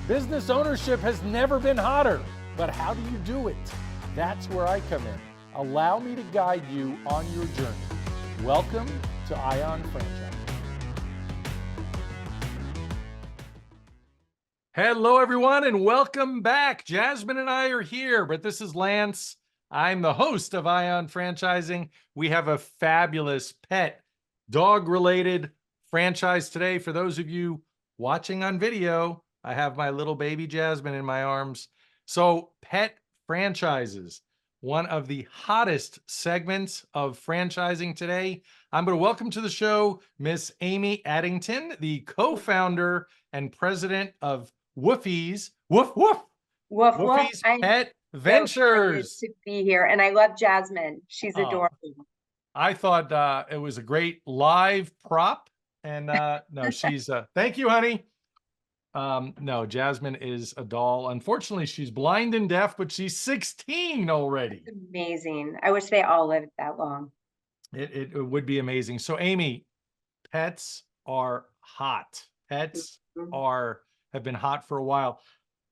Business ownership has never been hotter, but how do you do it? That's where I come in. Allow me to guide you on your journey. Welcome to Ion Franchise. Hello, everyone, and welcome back. Jasmine and I are here, but this is Lance. I'm the host of Ion Franchising. We have a fabulous pet, dog-related franchise today. For those of you watching on video, I have my little baby Jasmine in my arms. So, pet franchises, one of the hottest segments of franchising today. I'm going to welcome to the show Miss Amy Addington, the co-founder and president of Woofie's Woof woof. Woofie's I'm Pet so excited Ventures. to be here, and I love Jasmine. She's adorable. I thought it was a great live prop, and no, she's thank you, honey. No, Jasmine is a doll. Unfortunately, she's blind and deaf, but she's 16 already. Amazing. I wish they all lived that long. It would be amazing. So, Amy, pets are hot. Pets Mhm. have been hot for a while.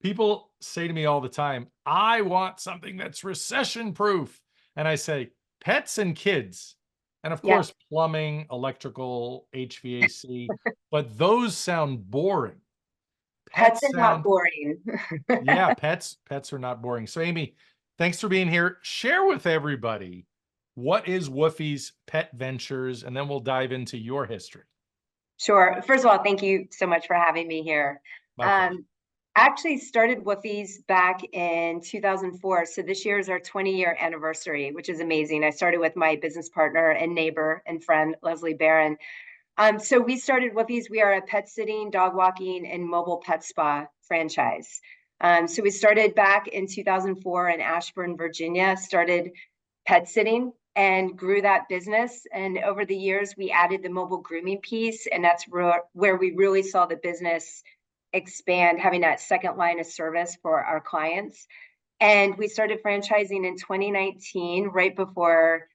People say to me all the time, I want something that's recession proof. And I say, pets and kids. And of Yeah, course, plumbing, electrical, HVAC, but those sound boring. pets Pets are not sound, boring. yeah, pets are not boring. So, Amy, thanks for being here. Share with everybody what is Woofie's Pet Ventures, and then we'll dive into your history. Sure. First of all, thank you so much for having me here. My pleasure. Actually started Woofie's back in 2004. So this year is our 20-year anniversary, which is amazing. I started with my business partner and neighbor and friend, Leslie Barron. So we started Woofie's. We are a pet sitting, dog walking, and mobile pet spa franchise. So we started back in 2004 in Ashburn, Virginia, started pet sitting and grew that business. And over the years, we added the mobile grooming piece, and that's where we really saw the business expand, having that second line of service for our clients. And we started franchising in 2019, right before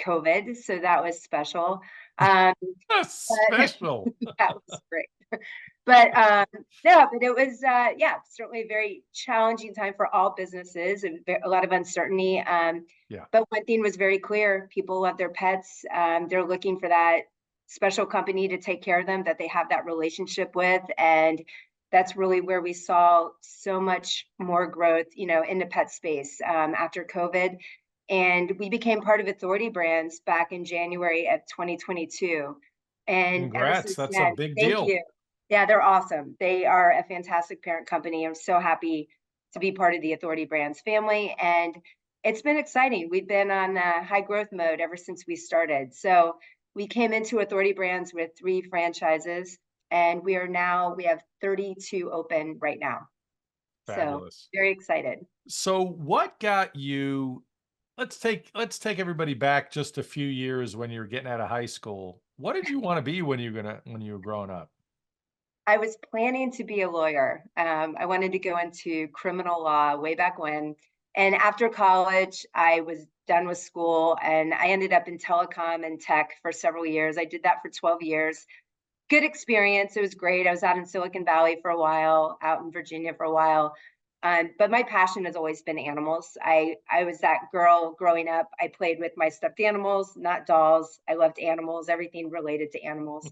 COVID. So that was special. Um, but Special. that was great. But no, but it was yeah, certainly a very challenging time for all businesses and a lot of uncertainty. Yeah. But one thing was very clear: people love their pets. They're looking for that special company to take care of them that they have that relationship with, and that's really where we saw so much more growth, in the pet space after COVID. And we became part of Authority Brands back in January of 2022. And ever Congrats. since That's a then, big thank deal. you. Yeah, they're awesome. They are a fantastic parent company. I'm so happy to be part of the Authority Brands family. And it's been exciting. We've been on high growth mode ever since we started. So we came into Authority Brands with 3 franchises, and we have 32 open right now. So Fabulous. very excited. So what got you, let's take everybody back just a few years when you were getting out of high school. What did you want to be when you were growing up? I was planning to be a lawyer. I wanted to go into criminal law way back when. And after college, I was done with school and I ended up in telecom and tech for several years. I did that for 12 years. Good experience. It was great. I was out in Silicon Valley for a while, out in Virginia for a while. But my passion has always been animals. I was that girl growing up. I played with my stuffed animals, not dolls. I loved animals, everything related to animals.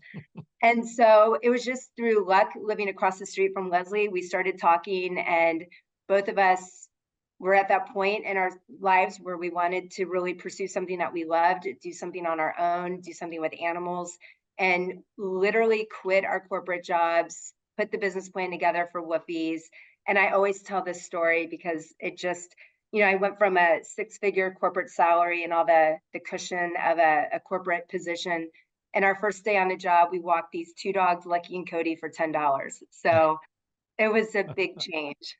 And so it was just through luck living across the street from Leslie. We started talking, and both of us were at that point in our lives where we wanted to really pursue something that we loved, do something on our own, do something with animals, and literally quit our corporate jobs, put the business plan together for Woofie's. And I always tell this story because it just, I went from a 6-figure corporate salary and all the cushion of a corporate position, and our first day on the job, we walked these 2 dogs, Lucky and Cody, for $10. So it was a big change.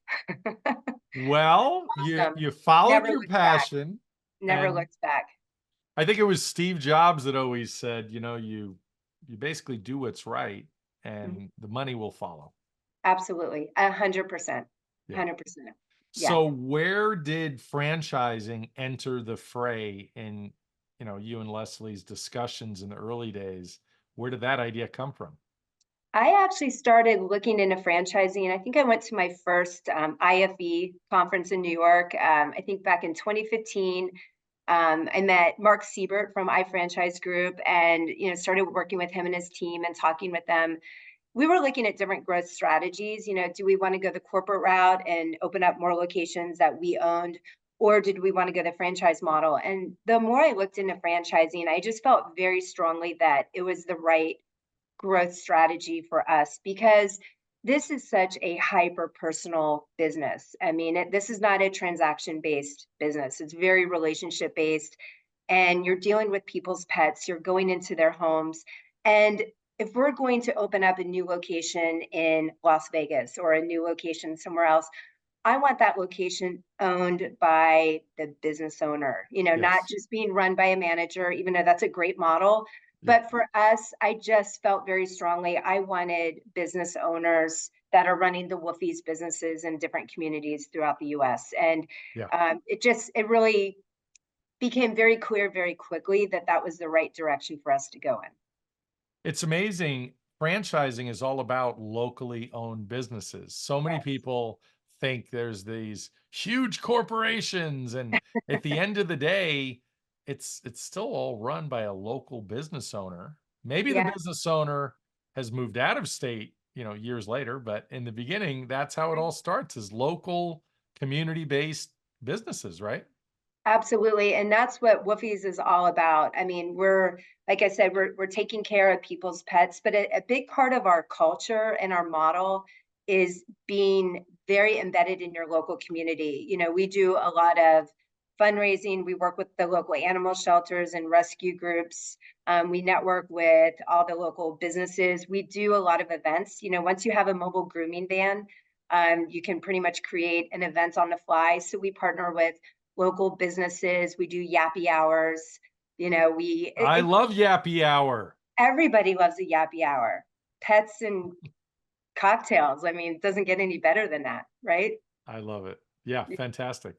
Well, you Awesome. you followed Never your looked back. passion, Never and looked back. I think it was Steve Jobs that always said, you basically do what's right Mhm. and the money will follow. Absolutely. 100%. Yeah. 100%. Yeah. So where did franchising enter the fray in, you and Leslie's discussions in the early days? Where did that idea come from? I actually started looking into franchising. I think I went to my first IFE conference in New York. I think back in 2015. I met Mark Siebert from iFranchise Group, and started working with him and his team and talking with them. We were looking at different growth strategies. Do we want to go the corporate route and open up more locations that we owned, or did we want to go the franchise model? And the more I looked into franchising, I just felt very strongly that it was the right growth strategy for us because this is such a hyper personal business. I mean, this is not a transaction based business, it's very relationship based. And you're dealing with people's pets, you're going into their homes. And if we're going to open up a new location in Las Vegas or a new location somewhere else, I want that location owned by the business owner, not Yes. just being run by a manager, even though that's a great model. Yeah. But for us, I just felt very strongly I wanted business owners that are running the Wolfies businesses in different communities throughout the US. And Yeah. it really became very clear very quickly that that was the right direction for us to go in. It's amazing. Franchising is all about locally owned businesses. So many Yes. people think there's these huge corporations, and at the end of the day, it's still all run by a local business owner. Maybe the Yeah. business owner has moved out of state, years later, but in the beginning, that's how it all starts, is local community-based businesses, right? Absolutely, and that's what Woofies is all about. I mean, we're like I said, we're taking care of people's pets, but a big part of our culture and our model is being very embedded in your local community. We do a lot of fundraising. We work with the local animal shelters and rescue groups. We network with all the local businesses. We do a lot of events. Once you have a mobile grooming van, you can pretty much create an event on the fly. So we partner with local businesses. We do yappy hours. I love Yappy Hour. Everybody loves a yappy hour. Pets and cocktails. I mean, it doesn't get any better than that, right? I love it. Yeah, fantastic.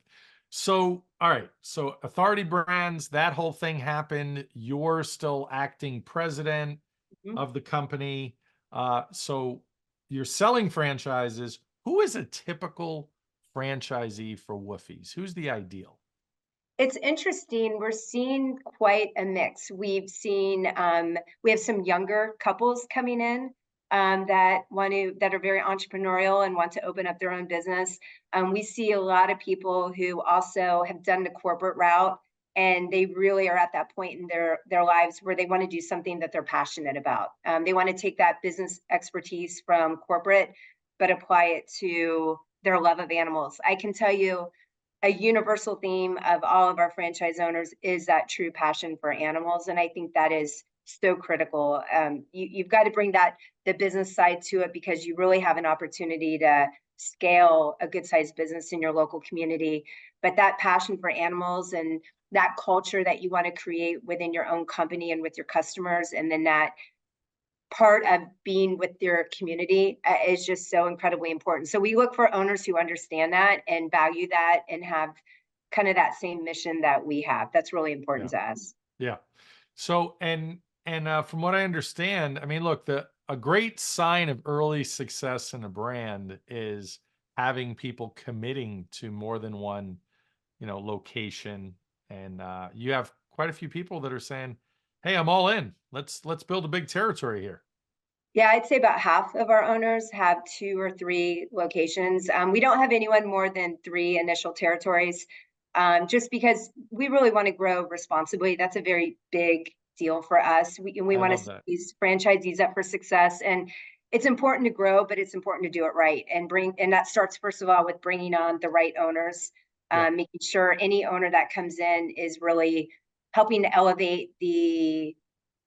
So, all right. So, Authority Brands, that whole thing happened. You're still acting president Mhm. of the company. So, you're selling franchises. Who is a typical franchisee for Woofies? Who's the ideal? It's interesting. We're seeing quite a mix. We have some younger couples coming in that are very entrepreneurial and want to open up their own business. We see a lot of people who also have done the corporate route, and they really are at that point in their lives where they want to do something that they're passionate about. They want to take that business expertise from corporate, but apply it to their love of animals. I can tell you a universal theme of all of our franchise owners is that true passion for animals. And I think that is so critical. You've got to bring the business side to it because you really have an opportunity to scale a good sized business in your local community. But that passion for animals and that culture that you want to create within your own company and with your customers, and then that part of being with your community is just so incredibly important. So we look for owners who understand that and value that and have kind of that same mission that we have. That's really important Yeah. to us. Yeah. So, from what I understand, I mean, look, the a great sign of early success in a brand is having people committing to more than one, location. And you have quite a few people that are saying, "Hey, I'm all in. Let's build a big territory here." Yeah, I'd say about half of our owners have 2 or 3 locations. We don't have anyone more than 3 initial territories, just because we really want to grow responsibly. That's a very big deal for us. We I want to love set that. these franchisees up for success, and it's important to grow, but it's important to do it right and that starts first of all with bringing on the right owners, Yeah. making sure any owner that comes in is really helping to elevate the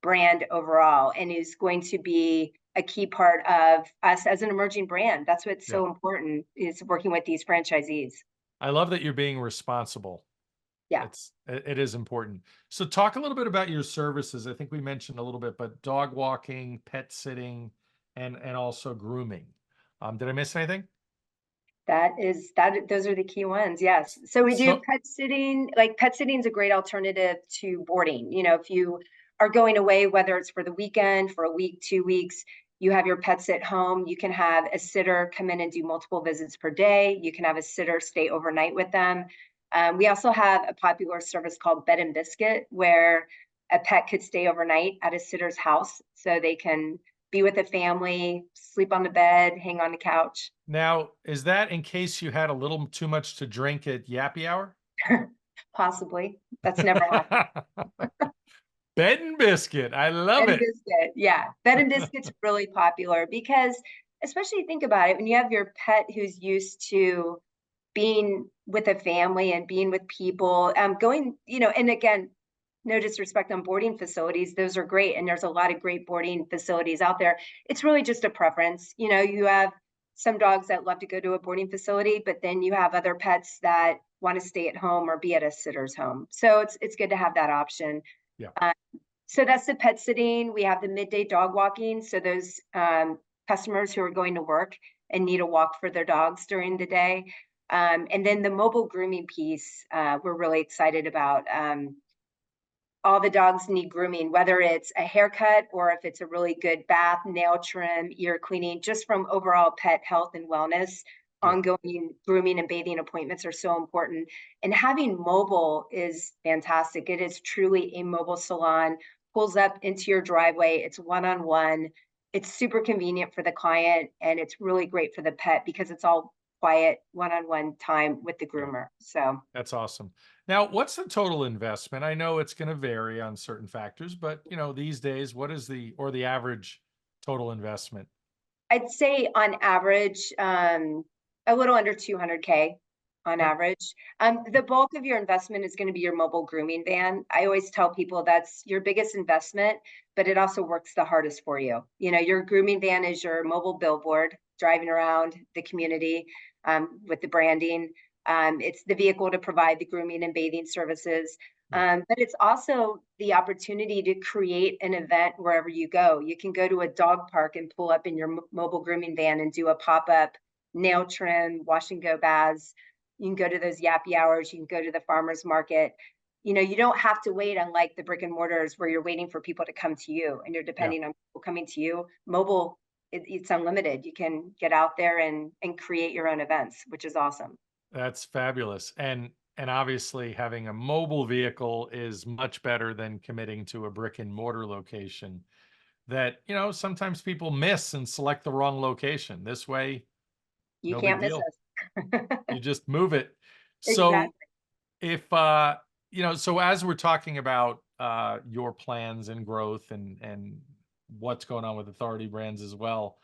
brand overall and is going to be a key part of us as an emerging brand. That's what's Yeah. so important is working with these franchisees. I love that you're being responsible. Yeah. It is important. So talk a little bit about your services. I think we mentioned a little bit, but dog walking, pet sitting, and also grooming. Did I miss anything? Those are the key ones. Yes. So we do So pet sitting. Like pet sitting is a great alternative to boarding. If you are going away, whether it's for the weekend, for a week, 2 weeks, You have your pets at home. You can have a sitter come in and do multiple visits per day. You can have a sitter stay overnight with them. We also have a popular service called Bed and Biscuit, where a pet could stay overnight at a sitter's house so they can be with the family, sleep on the bed, hang on the couch. Now, is that in case you had a little too much to drink at Yappy Hour? Possibly. That's never happened. Bed and biscuit. I love Bed and it. biscuit, yeah. Bed and biscuit's really popular because, especially think about it, when you have your pet who's used to being with a family and being with people, going, and again, no disrespect on boarding facilities, those are great. And there's a lot of great boarding facilities out there. It's really just a preference. You have some dogs that love to go to a boarding facility, but then you have other pets that want to stay at home or be at a sitter's home. So it's good to have that option. Yeah. So that's the pet sitting. We have the midday dog walking. So those customers who are going to work and need a walk for their dogs during the day. And then the mobile grooming piece, we're really excited about. All the dogs need grooming, whether it's a haircut or if it's a really good bath, nail trim, ear cleaning, just from overall pet health and wellness. Yeah. Ongoing grooming and bathing appointments are so important. And having mobile is fantastic. It is truly a mobile salon, pulls up into your driveway. It's one-on-one. It's super convenient for the client, and it's really great for the pet because it's all quiet one-on-one time with the Yeah. groomer. So That's awesome. Now, what's the total investment? I know it's going to vary on certain factors, but these days, what is the average total investment? I'd say on average, a little under 200K on Okay. average. The bulk of your investment is going to be your mobile grooming van. I always tell people that's your biggest investment, but it also works the hardest for you. Your grooming van is your mobile billboard driving around the community with the branding. It's the vehicle to provide the grooming and bathing services. Yeah. But it's also the opportunity to create an event wherever you go. You can go to a dog park and pull up in your mobile grooming van and do a pop-up nail trim, wash and go baths. You can go to those yappy hours. You can go to the farmer's market. You don't have to wait, unlike the brick and mortars where you're waiting for people to come to you and you're Yeah. depending on people coming to you. Mobile, it's unlimited. You can get out there and create your own events, which is awesome. That's fabulous. And obviously having a mobile vehicle is much better than committing to a brick and mortar location that, sometimes people miss and select the wrong location. This way, You no big can't miss deal. us. You just move it. So Exactly. if so as we're talking about your plans and growth and what's going on with Authority Brands as well,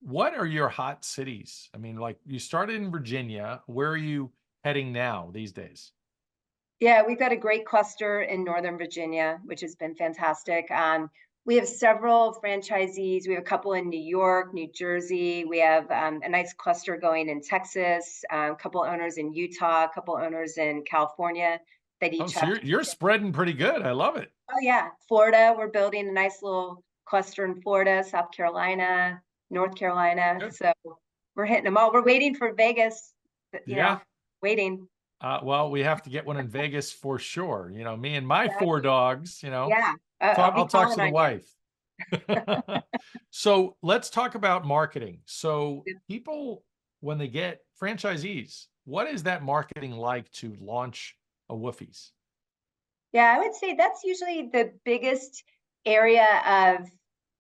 what are your hot cities? I mean, like you started in Virginia. Where are you heading now these days? Yeah, we've got a great cluster in Northern Virginia, which has been fantastic. We have several franchisees. We have a couple in New York, New Jersey. We have a nice cluster going in Texas, a couple owners in Utah, a couple owners in California that Oh, each so have. you're spreading pretty good. I love it. Oh, yeah. Florida, we're building a nice little cluster in Florida, South Carolina, North Carolina. Good. So we're hitting them all. We're waiting for Vegas, Yeah. waiting. Well, we have to get one in Vegas for sure. Me and my four Exactly. dogs, Yeah. I'll be I'll talk calling to the on you. wife. So let's talk about marketing. So people, when they get franchisees, what is that marketing like to launch a Woofies? Yeah, I would say that's usually the biggest area of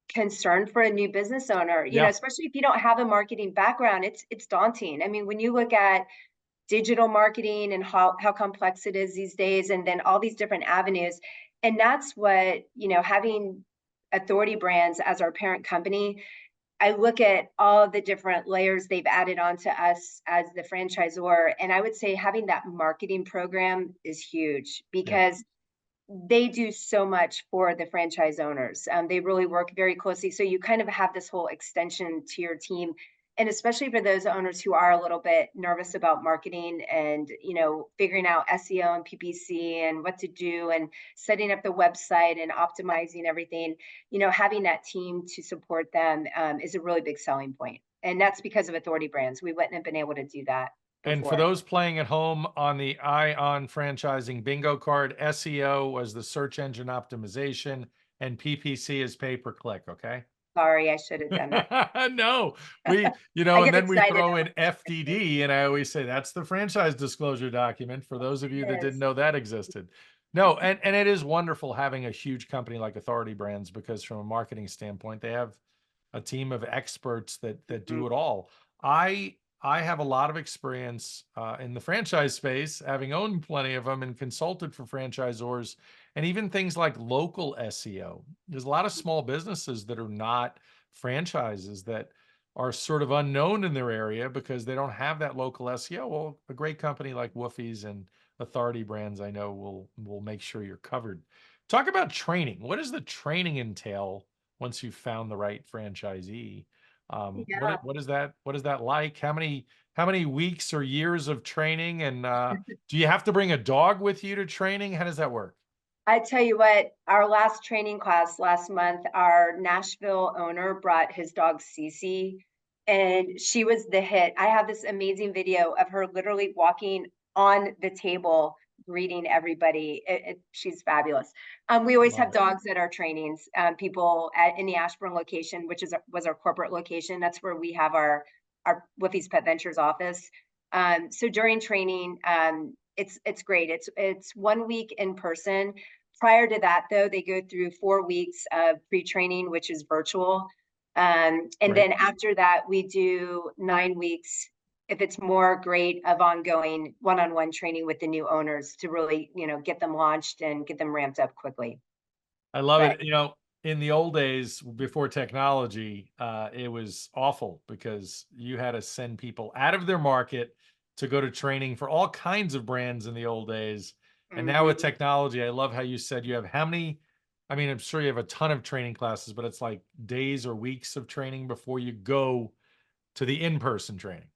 concern for a new business owner, Yeah. especially if you don't have a marketing background, it's daunting. I mean, when you look at digital marketing and how complex it is these days, and then all these different avenues, and that's what, having Authority Brands as our parent company, I look at all the different layers they've added on to us as the franchisor, and I would say having that marketing program is huge Yeah. because they do so much for the franchise owners. They really work very closely. So you kind of have this whole extension to your team. And especially for those owners who are a little bit nervous about marketing and, figuring out SEO and PPC and what to do and setting up the website and optimizing everything, having that team to support them is a really big selling point. And that's because of Authority Brands. We wouldn't have been able to do that And for before. those playing at home on the Ion franchising bingo card, SEO was the search engine optimization and PPC is pay per click. Okay. Sorry, I should have done that. No, I and get then we excited. throw in FDD, and I always say that's the franchise disclosure document for those of you that It didn't is. know that existed. No, and it is wonderful having a huge company like Authority Brands because from a marketing standpoint, they have a team of experts that Mhm. do it all. I have a lot of experience in the franchise space, having owned plenty of them and consulted for franchisors, and even things like local SEO. There's a lot of small businesses that are not franchises that are sort of unknown in their area because they don't have that local SEO. Well, a great company like Woofie's and Authority Brands, I know will make sure you're covered. Talk about training. What does the training entail once you've found the right franchisee? Yeah. What is that like? How many weeks or years of training? And do you have to bring a dog with you to training? How does that work? I tell you what, our last training class last month, our Nashville owner brought his dog Cece, and she was the hit. I have this amazing video of her literally walking on the table, greeting everybody. She's fabulous. We always Love have it. dogs at our trainings. People in the Ashburn location, which was our corporate location. That's where we have our Woofie's Pet Ventures office. So during training, it's great. It's 1 week in person. Prior to that, though, they go through 4 weeks of pre-training, which is virtual. And Great. then after that, we do 9 weeks, if it's more great, of ongoing one-on-one training with the new owners to really, get them launched and get them ramped up quickly. I love But it. In the old days before technology, it was awful because you had to send people out of their market to go to training for all kinds of brands in the old days. And now with mhm. technology, I love how you said you have how many, I mean, I'm sure you have a ton of training classes, but it's like days or weeks of training before you go to the in-person training.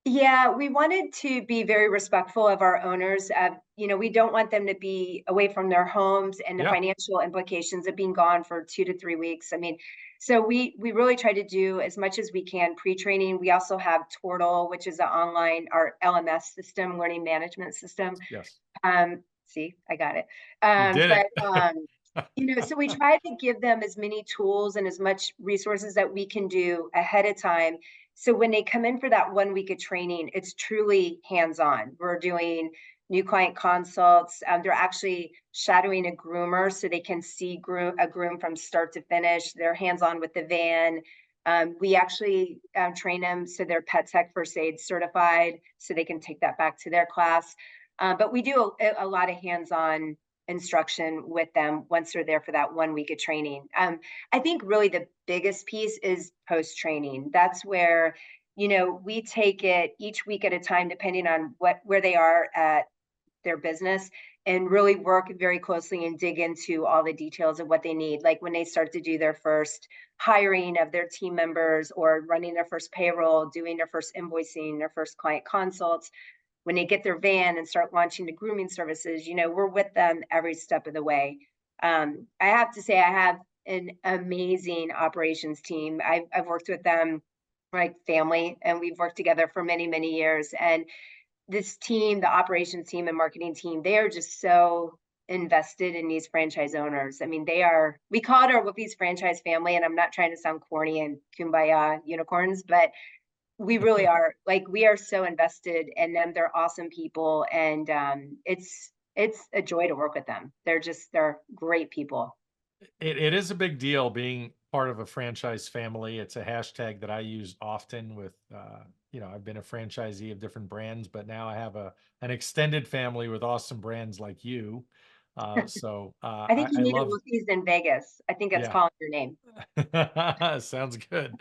Yeah, we wanted to be very respectful of our owners. We don't want them to be away from their homes and the Yeah. financial implications of being gone for 2 to 3 weeks. I mean, so we really try to do as much as we can pre-training. We also have Tortle, which is our LMS system, learning management system. Yes. See, I got it. You did But it. so we try to give them as many tools and as much resources that we can do ahead of time. So when they come in for that 1 week of training, it's truly hands-on. We're doing new client consults. They're actually shadowing a groomer so they can see a groom from start to finish. They're hands-on with the van. We actually train them so they're Pet Tech First Aid certified, so they can take that back to their class. But we do a lot of hands-on instruction with them once they're there for that 1 week of training. I think really the biggest piece is post training. That's where, we take it each week at a time, depending on where they are at their business, and really work very closely and dig into all the details of what they need. Like when they start to do their first hiring of their team members or running their first payroll, doing their first invoicing, their first client consults, when they get their van and start launching the grooming services, we're with them every step of the way. I have to say, I have an amazing operations team. I've worked with them like family, and we've worked together for many, many years. And this team, the operations team and marketing team, they are just so invested in these franchise owners. I mean, we call it our Whoopies franchise family, and I'm not trying to sound corny and kumbaya unicorns, but we really are. Like, we are so invested in them. They're awesome people, and it's a joy to work with them. They're great people. It is a big deal being part of a franchise family. It's a hashtag that I use often with, I've been a franchisee of different brands, but now I have an extended family with awesome brands like you. I think you I need a love, Whoopies in Vegas. I think that's yeah, calling your name. sounds good.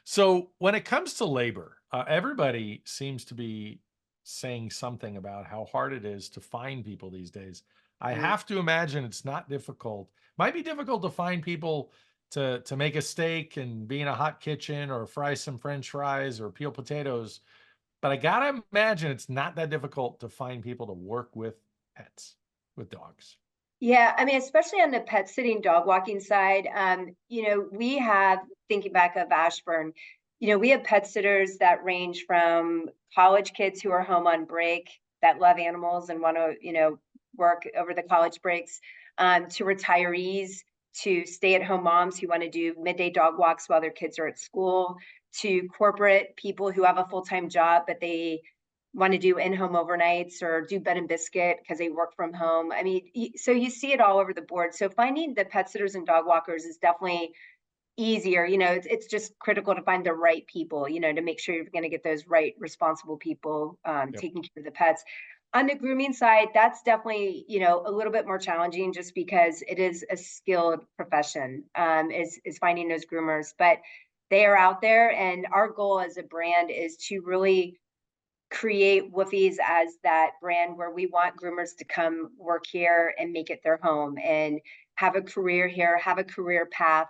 So when it comes to labor, everybody seems to be saying something about how hard it is to find people these days. I Mm. have to imagine it's not difficult. Might be difficult to find people to make a steak and be in a hot kitchen or fry some French fries or peel potatoes. But I gotta imagine it's not that difficult to find people to work with pets, with dogs. Yeah, I mean, especially on the pet sitting, dog walking side, we have, thinking back of Ashburn, we have pet sitters that range from college kids who are home on break that love animals and want to, work over the college breaks, to retirees. to stay-at-home moms who want to do midday dog walks while their kids are at school, to corporate people who have a full-time job, but they want to do in-home overnights or do bed and biscuit because they work from home. I mean, so you see it all over the board. So finding the pet sitters and dog walkers is definitely easier. It's just critical to find the right people, to make sure you're going to get those right responsible people Yep. taking care of the pets. On the grooming side, that's definitely, a little bit more challenging just because it is a skilled profession, is finding those groomers, but they are out there. And our goal as a brand is to really create Woofie's as that brand where we want groomers to come work here and make it their home and have a career here, have a career path.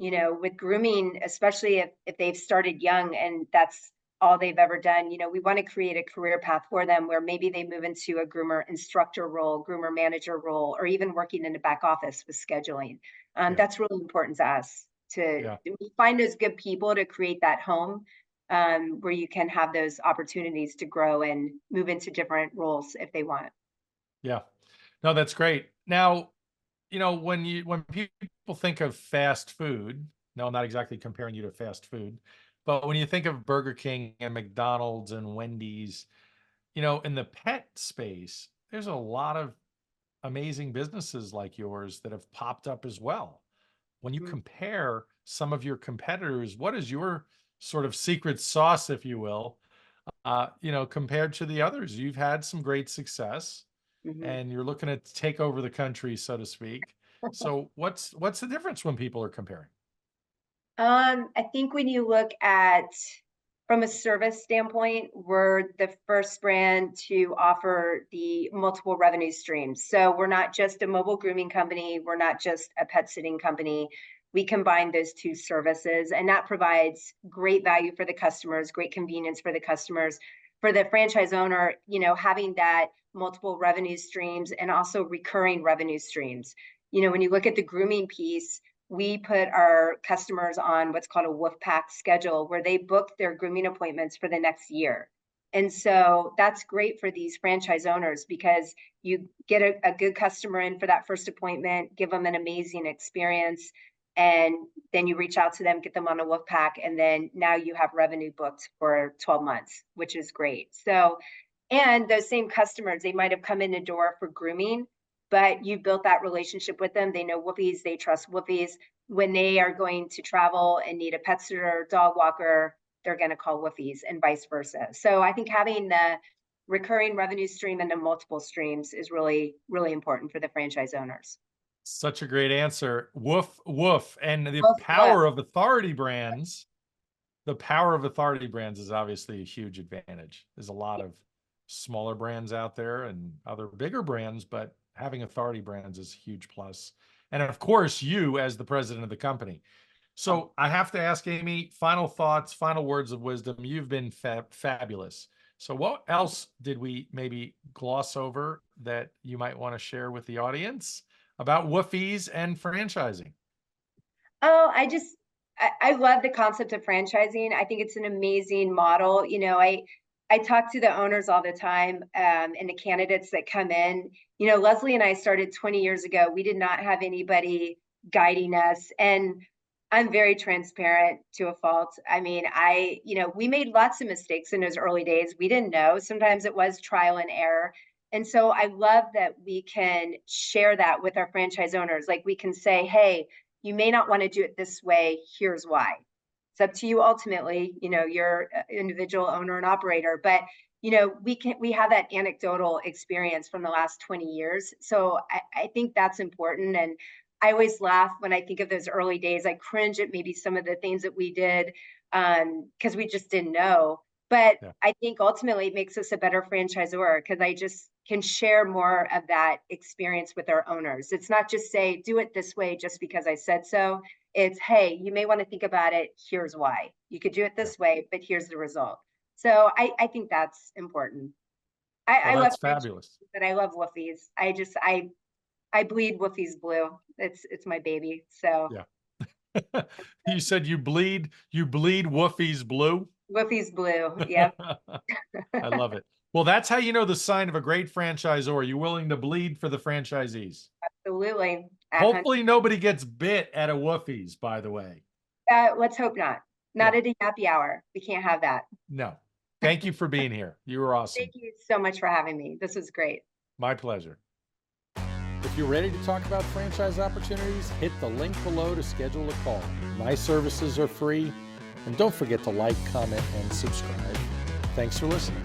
With grooming, especially if they've started young and that's all they've ever done, we want to create a career path for them where maybe they move into a groomer instructor role, groomer manager role, or even working in the back office with scheduling. Yeah. That's really important to us to Yeah. find those good people to create that home, where you can have those opportunities to grow and move into different roles if they want. Yeah. No, that's great. Now, when people think of fast food, no, I'm not exactly comparing you to fast food, but when you think of Burger King and McDonald's and Wendy's, in the pet space, there's a lot of amazing businesses like yours that have popped up as well. When you Mhm. compare some of your competitors, what is your sort of secret sauce, if you will, compared to the others? You've had some great success Mhm. and you're looking to take over the country, so to speak. So what's the difference when people are comparing? I think when you look at from a service standpoint, we're the first brand to offer the multiple revenue streams. So we're not just a mobile grooming company, we're not just a pet sitting company. We combine those two services, and that provides great value for the customers, great convenience for the customers. For the franchise owner, having that multiple revenue streams and also recurring revenue streams. When you look at the grooming piece, we put our customers on what's called a wolf pack schedule where they book their grooming appointments for the next year. And so that's great for these franchise owners because you get a good customer in for that first appointment, give them an amazing experience, and then you reach out to them, get them on a wolf pack, and then now you have revenue booked for 12 months, which is great. So, and those same customers, they might have come in the door for grooming, but you built that relationship with them. They know Woofie's, they trust Woofie's. When they are going to travel and need a pet sitter, dog walker, they're going to call Woofie's and vice versa. So I think having the recurring revenue stream and the multiple streams is really, really important for the franchise owners. Such a great answer. Woof, woof. And the Woof, woof. power of authority brands, the power of authority brands is obviously a huge advantage. There's a lot of smaller brands out there and other bigger brands, but having authority brands is a huge plus. And of course, you as the president of the company. So I have to ask Amy, final thoughts, final words of wisdom. You've been fabulous. So what else did we maybe gloss over that you might want to share with the audience about Woofie's and franchising? Oh, I love the concept of franchising. I think it's an amazing model. I talk to the owners all the time, and the candidates that come in. Leslie and I started 20 years ago. We did not have anybody guiding us, and I'm very transparent to a fault. I mean, we made lots of mistakes in those early days. We didn't know. Sometimes it was trial and error. And so I love that we can share that with our franchise owners. Like we can say, hey, you may not want to do it this way. Here's why. It's up to you ultimately. You're an individual owner and operator, but we have that anecdotal experience from the last 20 years. So I think that's important. And I always laugh when I think of those early days. I cringe at maybe some of the things that we did because we just didn't know. But Yeah. I think ultimately it makes us a better franchisor because I just can share more of that experience with our owners. It's not just say, do it this way just because I said so. It's, hey, you may want to think about it. Here's why. You could do it Yeah. this way, but here's the result. So I think that's important. Well, I love that's franchise, fabulous. but I love Woofie's. I bleed Woofie's blue. It's my baby. So Yeah. You said you bleed Woofie's blue. Woofie's blue. Yep, I love it. Well, that's how you know the sign of a great franchisor. You're willing to bleed for the franchisees. absolutely. Hopefully nobody gets bit at a Woofie's, by the way. Let's hope not. Not Yeah. at a happy hour. We can't have that. No. Thank you for being here. You were awesome. Thank you so much for having me. This was great. My pleasure. If you're ready to talk about franchise opportunities, hit the link below to schedule a call. My services are free. And don't forget to like, comment, and subscribe. Thanks for listening.